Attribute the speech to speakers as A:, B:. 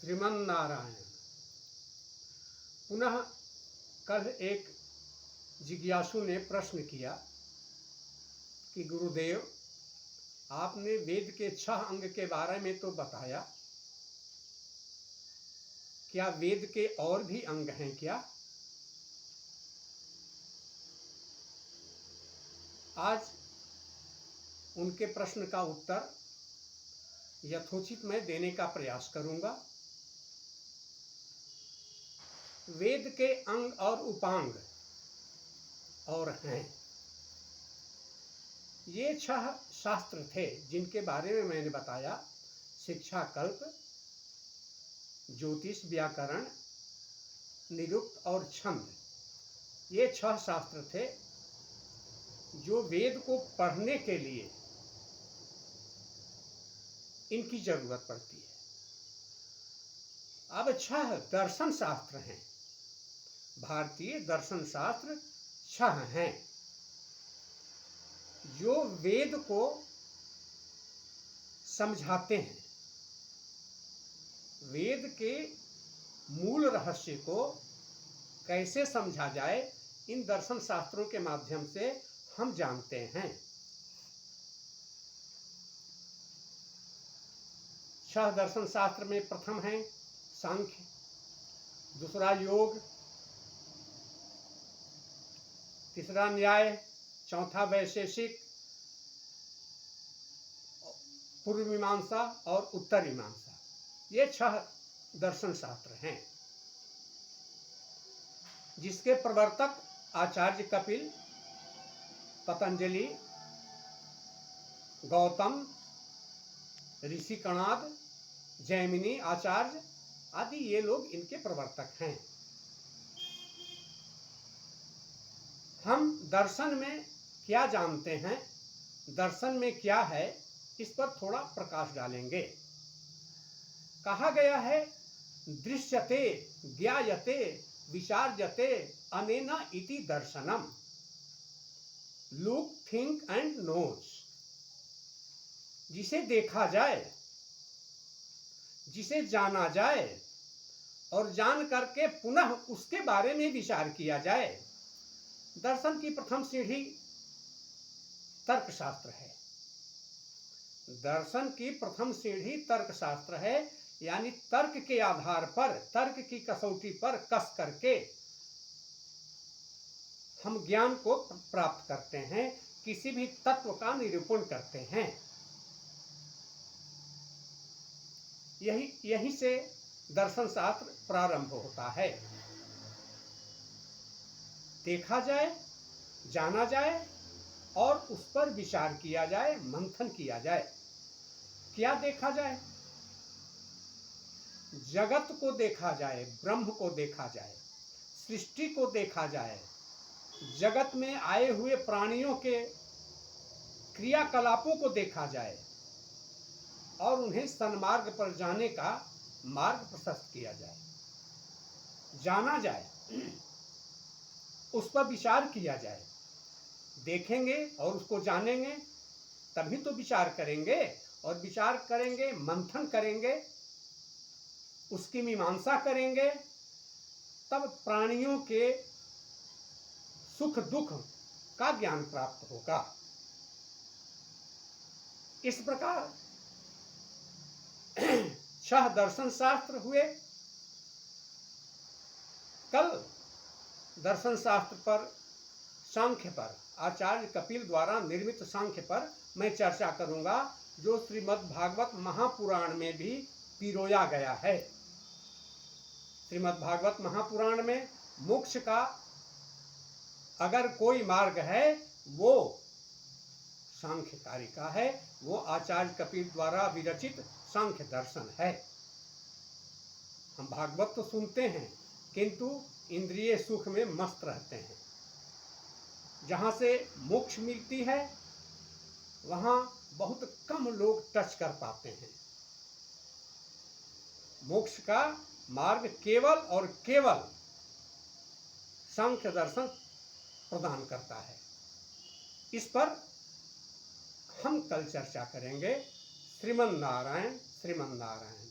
A: श्रीमन्नारायण। पुनः कल एक जिज्ञासु ने प्रश्न किया कि गुरुदेव, आपने वेद के 6 अंग के बारे में तो बताया, क्या वेद के और भी अंग हैं क्या? आज उनके प्रश्न का उत्तर यथोचित मैं देने का प्रयास करूंगा। वेद के अंग और उपांग और हैं। ये 6 शास्त्र थे जिनके बारे में मैंने बताया। शिक्षा, कल्प, ज्योतिष, व्याकरण, निरुक्त और छंद। ये 6 शास्त्र थे जो वेद को पढ़ने के लिए इनकी जरूरत पड़ती है। अब 6 दर्शन शास्त्र हैं। भारतीय दर्शन शास्त्र 6 हैं जो वेद को समझाते हैं। वेद के मूल रहस्य को कैसे समझा जाए, इन दर्शन शास्त्रों के माध्यम से हम जानते हैं। 6 दर्शन शास्त्र में प्रथम है सांख्य, दूसरा योग, तीसरा न्याय, चौथा वैशेषिक, पूर्व मीमांसा और उत्तर मीमांसा। ये 6 दर्शन शास्त्र हैं जिसके प्रवर्तक आचार्य कपिल, पतंजलि, गौतम, ऋषि कणाद, जैमिनी आचार्य आदि ये लोग इनके प्रवर्तक हैं। हम दर्शन में क्या जानते हैं, दर्शन में क्या है, इस पर थोड़ा प्रकाश डालेंगे। कहा गया है दृश्यते ज्ञायते विचार्यते अनेना इति दर्शनम। Look, think and knows. जिसे देखा जाए, जिसे जाना जाए और जान करके पुनः उसके बारे में विचार किया जाए। दर्शन की प्रथम सीढ़ी तर्कशास्त्र है। दर्शन की प्रथम सीढ़ी तर्कशास्त्र है, यानी तर्क के आधार पर, तर्क की कसौटी पर कस करके हम ज्ञान को प्राप्त करते हैं, किसी भी तत्व का निरूपण करते हैं। यही से दर्शन शास्त्र प्रारंभ होता है। देखा जाए, जाना जाए और उस पर विचार किया जाए, मंथन किया जाए। क्या देखा जाए? जगत को देखा जाए, ब्रह्म को देखा जाए, सृष्टि को देखा जाए, जगत में आए हुए प्राणियों के क्रियाकलापों को देखा जाए और उन्हें सन्मार्ग पर जाने का मार्ग प्रशस्त किया जाए। जाना जाए, उस पर विचार किया जाए। देखेंगे और उसको जानेंगे तभी तो विचार करेंगे, और विचार करेंगे, मंथन करेंगे, उसकी मीमांसा करेंगे, तब प्राणियों के सुख दुख का ज्ञान प्राप्त होगा। इस प्रकार 6 दर्शन शास्त्र हुए। कल दर्शन शास्त्र पर, सांख्य पर, आचार्य कपिल द्वारा निर्मित सांख्य पर मैं चर्चा करूंगा, जो श्रीमद् भागवत महापुराण में भी पिरोया गया है। श्रीमद् भागवत महापुराण में मोक्ष का अगर कोई मार्ग है वो सांख्य कारिका है, वो आचार्य कपिल द्वारा विरचित सांख्य दर्शन है। हम भागवत तो सुनते हैं किंतु इंद्रिय सुख में मस्त रहते हैं। जहाँ से मोक्ष मिलती है वहाँ बहुत कम लोग टच कर पाते हैं। मोक्ष का मार्ग केवल और केवल सांख्य दर्शन प्रदान करता है। इस पर हम कल चर्चा करेंगे। श्रीमन्नारायण, श्रीमन्नारायण।